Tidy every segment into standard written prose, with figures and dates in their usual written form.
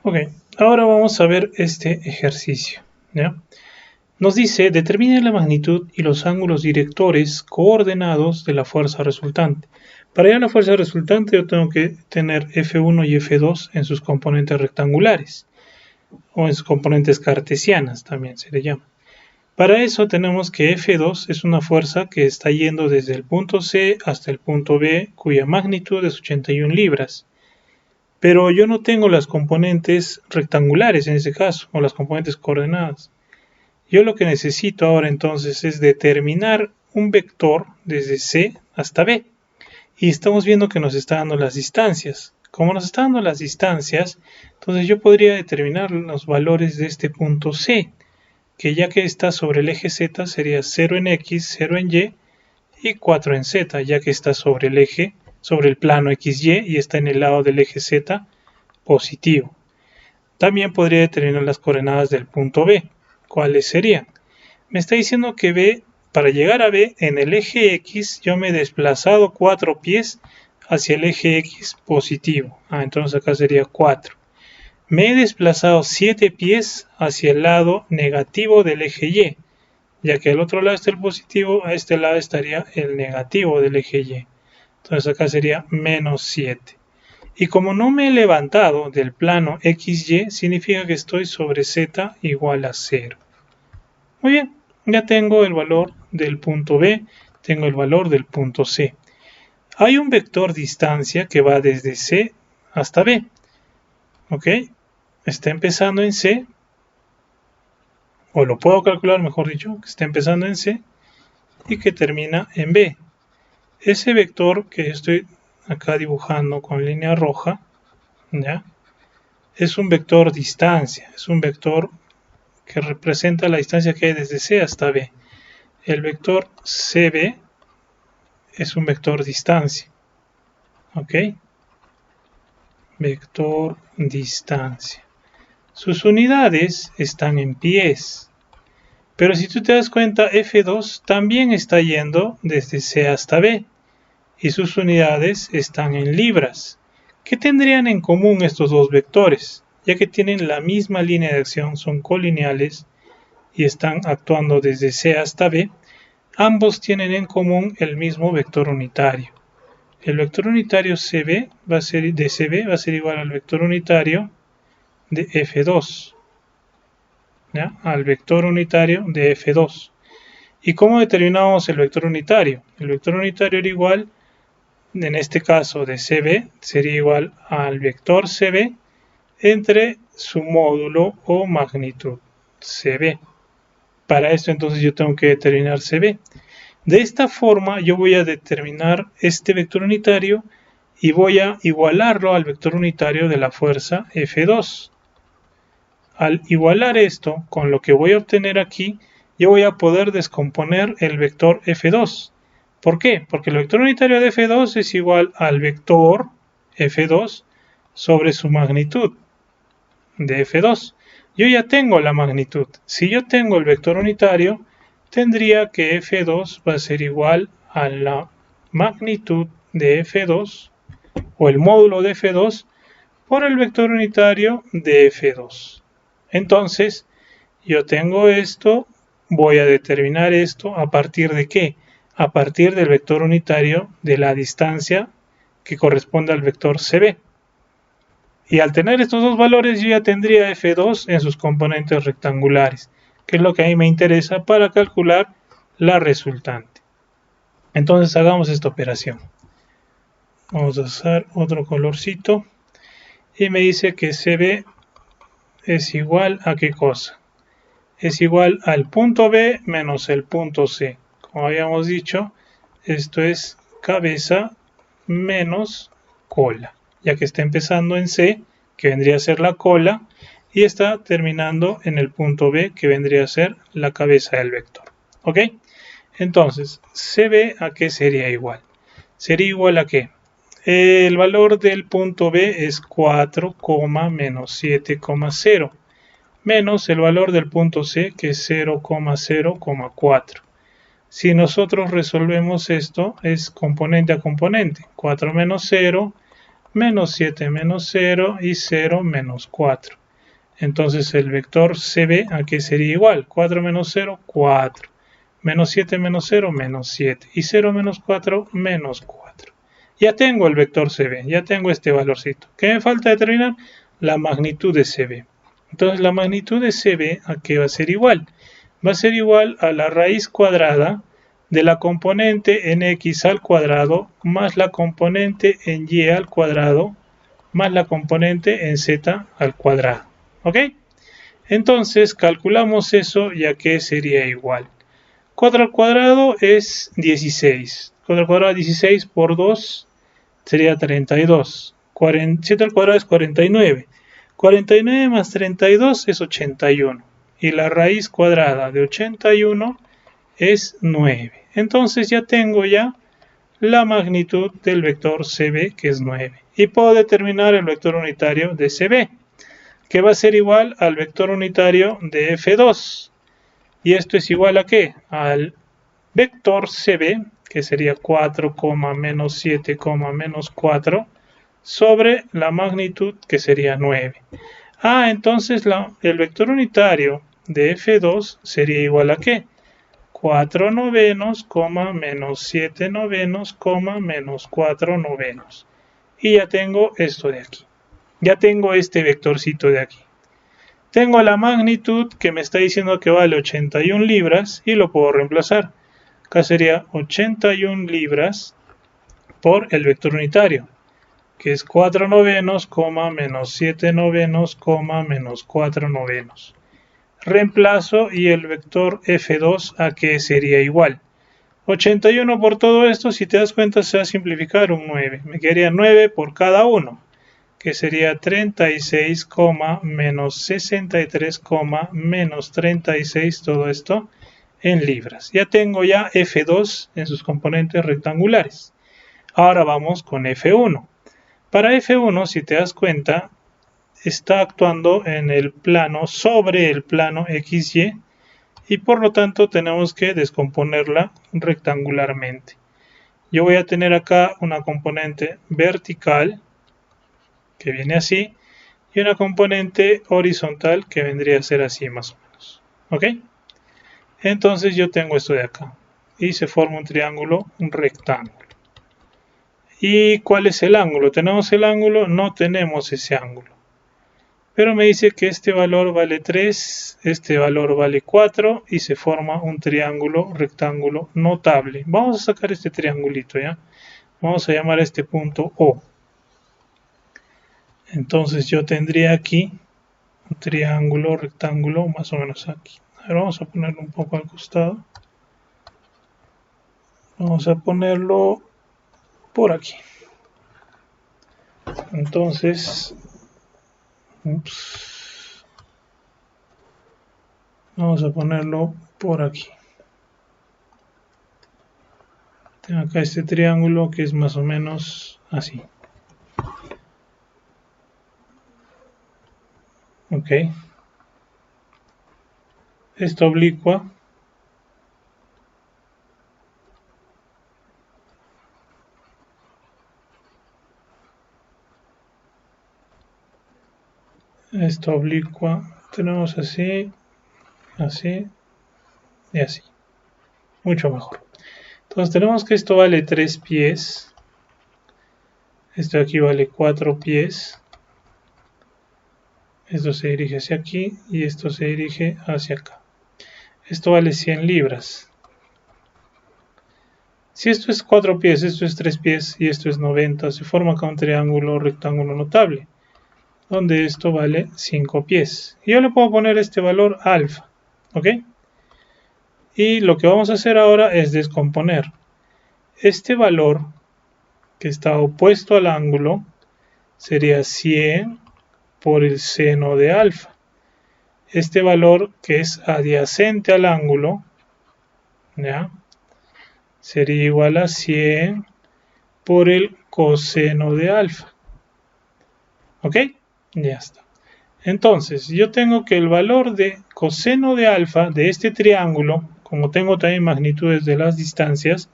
Ok, ahora vamos a ver este ejercicio, ¿ya? Nos dice, determine la magnitud y los ángulos directores coordenados de la fuerza resultante. Para hallar la fuerza resultante yo tengo que tener F1 y F2 en sus componentes rectangulares, o en sus componentes cartesianas también se le llama. Para eso tenemos que F2 es una fuerza que está yendo desde el punto C hasta el punto B, cuya magnitud es 81 libras. Pero yo no tengo las componentes rectangulares en este caso, o las componentes coordenadas. Yo lo que necesito ahora entonces es determinar un vector desde C hasta B. Y estamos viendo que nos está dando las distancias. Como nos está dando las distancias, entonces yo podría determinar los valores de este punto C, que ya que está sobre el eje Z sería 0 en X, 0 en Y y 4 en Z, ya que está sobre el eje, sobre el plano XY y está en el lado del eje Z positivo. También podría determinar las coordenadas del punto B. ¿Cuáles serían? Me está diciendo que B, para llegar a B, en el eje X yo me he desplazado 4 pies hacia el eje X positivo. Entonces acá sería 4. Me he desplazado 7 pies hacia el lado negativo del eje Y, ya que al otro lado está el positivo, a este lado estaría el negativo del eje Y. Entonces acá sería menos 7. Y como no me he levantado del plano XY, significa que estoy sobre Z igual a 0. Muy bien, ya tengo el valor del punto B, tengo el valor del punto C. Hay un vector distancia que va desde C hasta B. ¿Ok? Está empezando en C, o lo puedo calcular, mejor dicho, que está empezando en C y que termina en B. Ese vector que estoy acá dibujando con línea roja, ¿ya? Es un vector distancia, es un vector que representa la distancia que hay desde C hasta B. El vector CB es un vector distancia. ¿Ok? Vector distancia. Sus unidades están en pies. Pero si tú te das cuenta, F2 también está yendo desde C hasta B. Y sus unidades están en libras. ¿Qué tendrían en común estos dos vectores? Ya que tienen la misma línea de acción, son colineales y están actuando desde C hasta B, ambos tienen en común el mismo vector unitario. El vector unitario CB va a ser, de CB va a ser igual al vector unitario de F2, ¿ya? Al vector unitario de F2. ¿Y cómo determinamos el vector unitario? El vector unitario era igual, en este caso de CB, sería igual al vector CB entre su módulo o magnitud CB. Para esto entonces yo tengo que determinar CB. De esta forma yo voy a determinar este vector unitario y voy a igualarlo al vector unitario de la fuerza F2. Al igualar esto con lo que voy a obtener aquí, yo voy a poder descomponer el vector F2. ¿Por qué? Porque el vector unitario de F2 es igual al vector F2 sobre su magnitud de F2. Yo ya tengo la magnitud. Si yo tengo el vector unitario, tendría que F2 va a ser igual a la magnitud de F2 o el módulo de F2 por el vector unitario de F2. Entonces, yo tengo esto, voy a determinar esto a partir de ¿qué? A partir del vector unitario de la distancia que corresponde al vector CB. Y al tener estos dos valores yo ya tendría F2 en sus componentes rectangulares, que es lo que a mí me interesa para calcular la resultante. Entonces hagamos esta operación. Vamos a usar otro colorcito y me dice que CB es igual a ¿qué cosa? Es igual al punto B menos el punto C. Como habíamos dicho, esto es cabeza menos cola, ya que está empezando en C, que vendría a ser la cola, y está terminando en el punto B, que vendría a ser la cabeza del vector. ¿Ok? Entonces, CB a qué sería igual? Sería igual a qué? El valor del punto B es 4, menos 7,0 menos el valor del punto C, que es 0,0,4. Si nosotros resolvemos esto, es componente a componente. 4 menos 0 menos 7 menos 0 y 0 menos 4. Entonces el vector CB aquí sería igual, 4 menos 0, 4. Menos 7 menos 0, menos 7. Y 0 menos 4, menos 4. Ya tengo el vector CB, ya tengo este valorcito. ¿Qué me falta determinar? La magnitud de CB. Entonces la magnitud de CB aquí va a ser igual. Va a ser igual a la raíz cuadrada de la componente en x al cuadrado más la componente en y al cuadrado más la componente en z al cuadrado. ¿Ok? Entonces calculamos eso ya que sería igual. 4 al cuadrado es 16. 4 al cuadrado es 16 por 2 sería 32. 7 al cuadrado es 49. 49 más 32 es 81. Y la raíz cuadrada de 81 es 9. Entonces ya tengo ya la magnitud del vector CB, que es 9. Y puedo determinar el vector unitario de CB, que va a ser igual al vector unitario de F2. ¿Y esto es igual a qué? Al vector CB, que sería 4, menos 7, menos 4, sobre la magnitud, que sería 9. Entonces el vector unitario de F2 sería igual a qué? 4 novenos, menos 7 novenos, menos 4 novenos. Y ya tengo esto de aquí. Ya tengo este vectorcito de aquí. Tengo la magnitud que me está diciendo que vale 81 libras y lo puedo reemplazar. Acá sería 81 libras por el vector unitario, que es 4 novenos, menos 7 novenos, menos 4 novenos. Reemplazo y el vector F2 a que sería igual. 81 por todo esto, si te das cuenta se va a simplificar un 9. Me quedaría 9 por cada uno, que sería 36, menos 63, menos 36, todo esto en libras. Ya tengo ya F2 en sus componentes rectangulares. Ahora vamos con F1. Para F1, si te das cuenta, está actuando en el plano sobre el plano XY y por lo tanto tenemos que descomponerla rectangularmente. Yo voy a tener acá una componente vertical que viene así y una componente horizontal que vendría a ser así más o menos. ¿Ok? Entonces yo tengo esto de acá y se forma un triángulo, un rectángulo. ¿Y cuál es el ángulo? ¿Tenemos el ángulo? No tenemos ese ángulo. Pero me dice que este valor vale 3, este valor vale 4 y se forma un triángulo rectángulo notable. Vamos a sacar este triangulito, ¿ya? Vamos a llamar a este punto O. Entonces yo tendría aquí un triángulo rectángulo más o menos aquí. A ver, vamos a ponerlo un poco al costado. Vamos a ponerlo por aquí. Entonces, vamos a ponerlo por aquí. Tengo acá este triángulo que es más o menos así. Ok. Esta oblicua tenemos así, así y así. Mucho mejor. Entonces tenemos que esto vale 3 pies. Esto aquí vale 4 pies. Esto se dirige hacia aquí y esto se dirige hacia acá. Esto vale 100 libras. Si esto es 4 pies, esto es 3 pies y esto es 90, se forma acá un triángulo rectángulo notable, donde esto vale 5 pies. Y yo le puedo poner este valor alfa, ¿ok? Y lo que vamos a hacer ahora es descomponer. Este valor que está opuesto al ángulo sería 100 por el seno de alfa. Este valor que es adyacente al ángulo, ¿ya?, sería igual a 100 por el coseno de alfa. ¿Ok? Ya está. Entonces, yo tengo que el valor de coseno de alfa de este triángulo, como tengo también magnitudes de las distancias,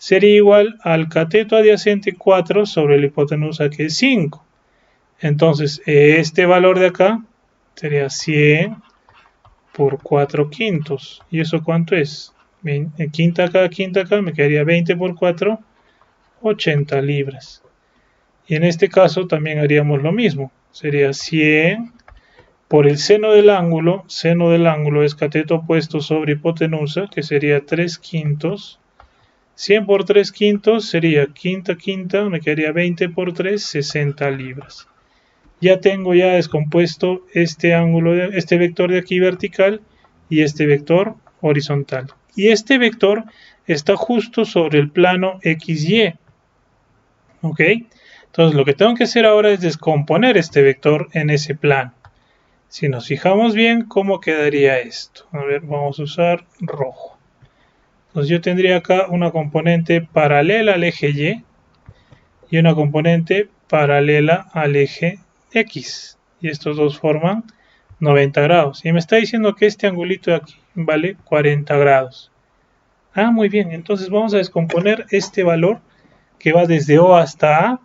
sería igual al cateto adyacente 4 sobre la hipotenusa, que es 5. Entonces, este valor de acá sería 100 por 4 quintos. ¿Y eso cuánto es? Quinta acá, me quedaría 20 por 4, 80 libras. Y en este caso también haríamos lo mismo. Sería 100 por el seno del ángulo. Seno del ángulo es cateto opuesto sobre hipotenusa, que sería 3 quintos. 100 por 3 quintos sería quinta, me quedaría 20 por 3, 60 libras. Ya tengo ya descompuesto este ángulo, este vector de aquí vertical y este vector horizontal. Y este vector está justo sobre el plano XY. ¿Ok? Entonces lo que tengo que hacer ahora es descomponer este vector en ese plano. Si nos fijamos bien, ¿cómo quedaría esto? A ver, vamos a usar rojo. Entonces yo tendría acá una componente paralela al eje Y y una componente paralela al eje X. Y estos dos forman 90 grados. Y me está diciendo que este angulito de aquí vale 40 grados. Ah, muy bien. Entonces vamos a descomponer este valor que va desde O hasta A,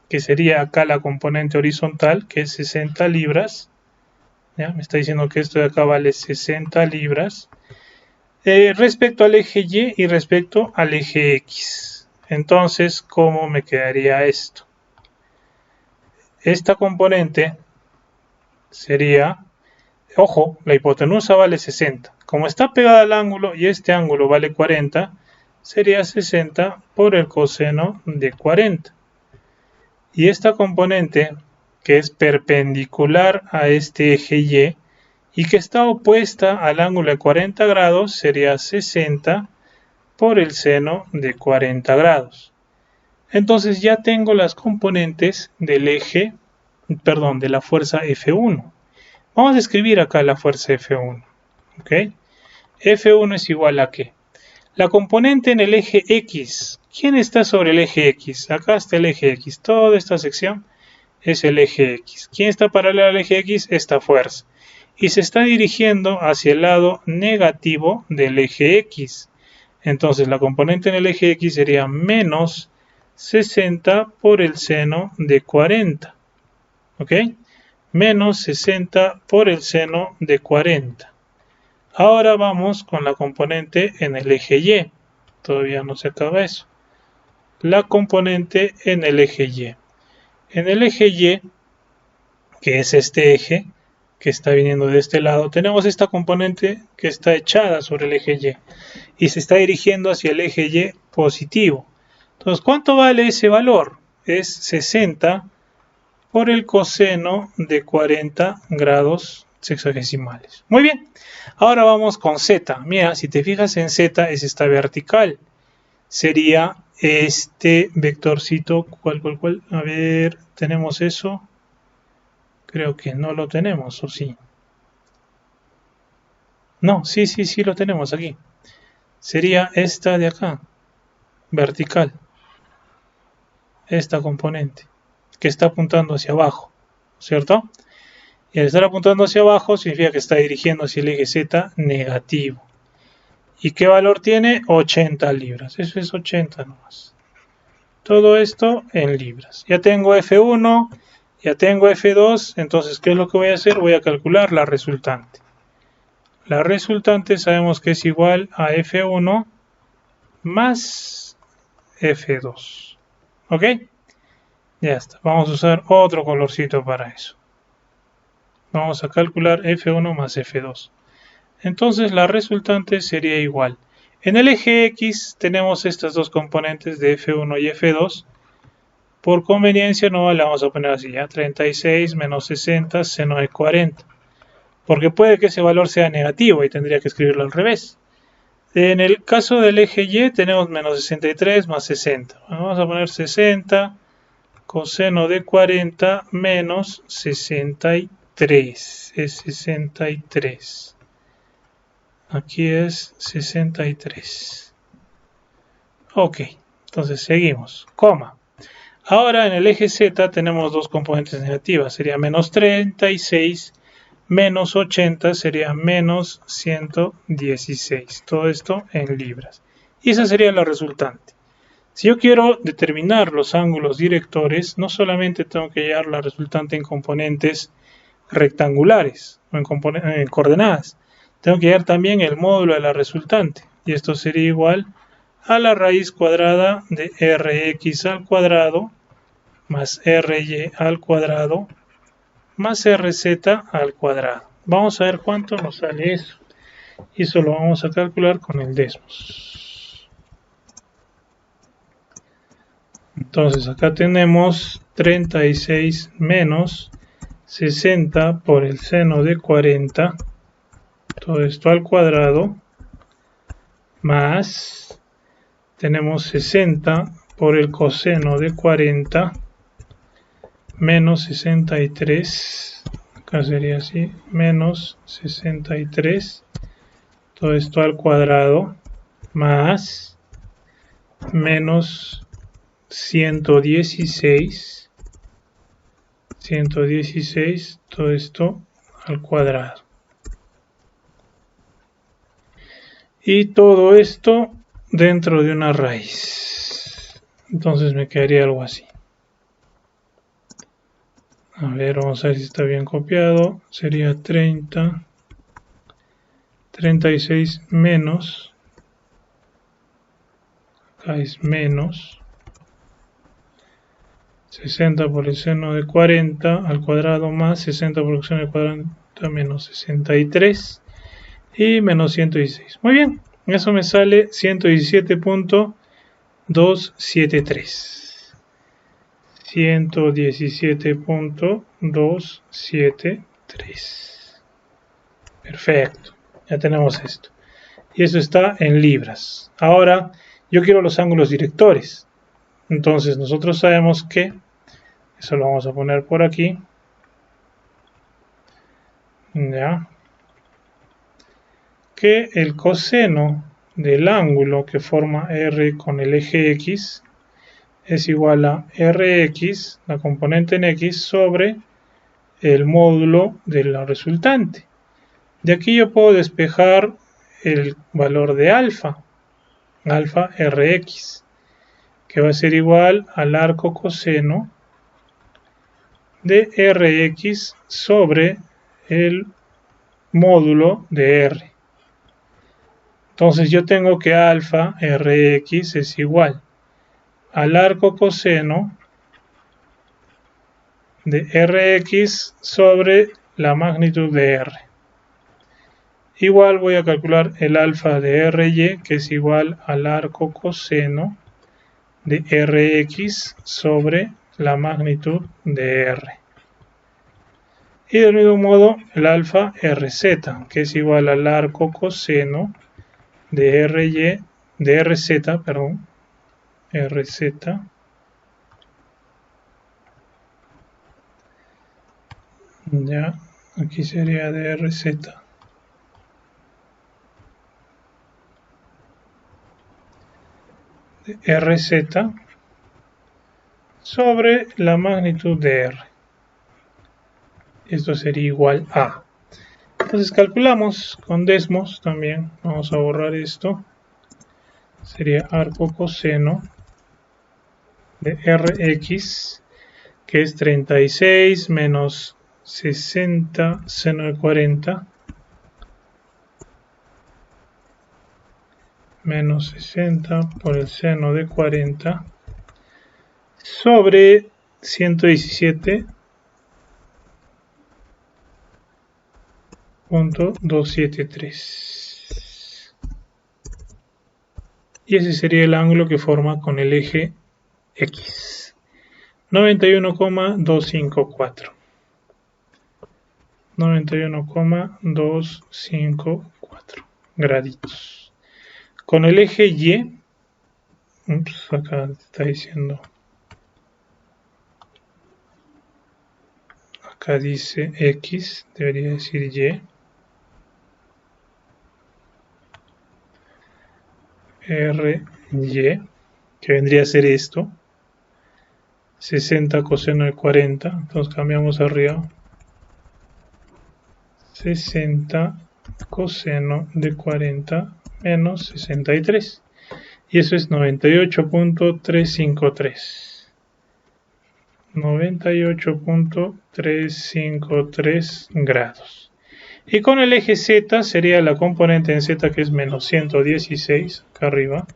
que sería acá la componente horizontal, que es 60 libras. ¿Ya? Me está diciendo que esto de acá vale 60 libras. Respecto al eje Y y respecto al eje X. Entonces, ¿cómo me quedaría esto? Esta componente sería, ojo, la hipotenusa vale 60. Como está pegada al ángulo y este ángulo vale 40, sería 60 por el coseno de 40. Y esta componente, que es perpendicular a este eje y que está opuesta al ángulo de 40 grados, sería 60 por el seno de 40 grados. Entonces ya tengo las componentes del eje, perdón, de la fuerza F1. Vamos a escribir acá la fuerza F1. ¿Ok? F1 es igual a ¿qué? La componente en el eje X. ¿Quién está sobre el eje X? Acá está el eje X. Toda esta sección es el eje X. ¿Quién está paralelo al eje X? Esta fuerza. Y se está dirigiendo hacia el lado negativo del eje X. Entonces la componente en el eje X sería menos 60 por el seno de 40. ¿Ok? Menos 60 por el seno de 40. Ahora vamos con la componente en el eje Y. Todavía no se acaba eso. La componente en el eje Y. En el eje Y, que es este eje que está viniendo de este lado, tenemos esta componente que está echada sobre el eje Y y se está dirigiendo hacia el eje Y positivo. Entonces, ¿cuánto vale ese valor? Es 60 por el coseno de 40 grados sexagesimales. Muy bien, ahora vamos con Z. Mira, si te fijas en Z, es esta vertical. Sería este vectorcito, ¿cuál? A ver, ¿tenemos eso? Creo que no lo tenemos, ¿o sí? No, sí lo tenemos aquí. Sería esta de acá, vertical. Esta componente, que está apuntando hacia abajo, ¿cierto? Y al estar apuntando hacia abajo significa que está dirigiendo hacia el eje Z negativo. ¿Y qué valor tiene? 80 libras. Eso es 80 nomás. Todo esto en libras. Ya tengo F1, ya tengo F2. Entonces, ¿qué es lo que voy a hacer? Voy a calcular la resultante. La resultante sabemos que es igual a F1 más F2. ¿Ok? Ya está. Vamos a usar otro colorcito para eso. Vamos a calcular F1 más F2. Entonces la resultante sería igual. En el eje X tenemos estas dos componentes de F1 y F2. Por conveniencia no la vamos a poner así, ya 36 menos 60 seno de 40. Porque puede que ese valor sea negativo y tendría que escribirlo al revés. En el caso del eje Y tenemos menos 63 más 60. Vamos a poner 60 coseno de 40 menos 63. Es 63. Aquí es 63. Ok, entonces seguimos. Coma. Ahora en el eje Z tenemos dos componentes negativas. Sería menos 36 menos 80 sería menos 116. Todo esto en libras. Y esa sería la resultante. Si yo quiero determinar los ángulos directores, no solamente tengo que hallar la resultante en componentes rectangulares o en coordenadas, tengo que hallar también el módulo de la resultante, y esto sería igual a la raíz cuadrada de rx al cuadrado más ry al cuadrado más rz al cuadrado. Vamos a ver cuánto nos sale eso, y eso lo vamos a calcular con el Desmos. Entonces acá tenemos 36 menos 60 por el seno de 40, todo esto al cuadrado, más tenemos 60 por el coseno de 40, menos 63, acá sería así, menos 63, todo esto al cuadrado, más menos 116, todo esto al cuadrado. Y todo esto dentro de una raíz. Entonces me quedaría algo así. A ver, vamos a ver si está bien copiado. Sería 36 menos, acá es menos 60 por el seno de 40 al cuadrado más 60 por el seno de 40 menos 63 y menos 116. Muy bien, eso me sale 117.273. 117.273. Perfecto, ya tenemos esto. Y eso está en libras. Ahora, yo quiero los ángulos directores. Entonces, nosotros sabemos que, eso lo vamos a poner por aquí, ya, que el coseno del ángulo que forma R con el eje X es igual a Rx, la componente en X, sobre el módulo de la resultante. De aquí yo puedo despejar el valor de alfa Rx, que va a ser igual al arco coseno de Rx sobre el módulo de R. Entonces yo tengo que alfa Rx es igual al arco coseno de Rx sobre la magnitud de R. Igual voy a calcular el alfa de Ry, que es igual al arco coseno de Rx sobre la magnitud de R. Y del mismo modo el alfa Rz, que es igual al arco coseno de Rz, ya, aquí sería de Rz. De Rz sobre la magnitud de R. Esto sería igual a. Entonces calculamos con Desmos también. Vamos a borrar esto. Sería arco coseno de Rx, que es 36 menos 60 seno de 40 menos 60 por el seno de 40 sobre 117.273. Y ese sería el ángulo que forma con el eje X. 91,254. 91,254 graditos. Con el eje Y, acá está diciendo, acá dice X, debería decir Y. RY, que vendría a ser esto, 60 coseno de 40, entonces cambiamos arriba, 60 coseno de 40 menos 63. Y eso es 98.353. 98.353 grados. Y con el eje Z sería la componente en Z, que es menos 116, acá arriba.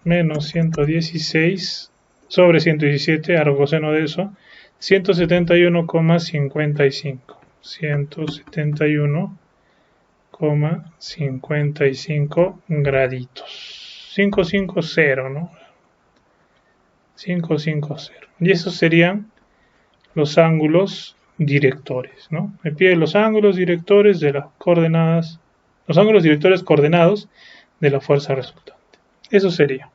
Menos 116 sobre 117, ahora coseno de eso, 171,55. 171,55 graditos. 550, ¿no? 550. Y esos serían los ángulos directores, ¿no? Me pide los ángulos directores de las coordenadas, los ángulos directores coordenados de la fuerza resultante. Eso sería.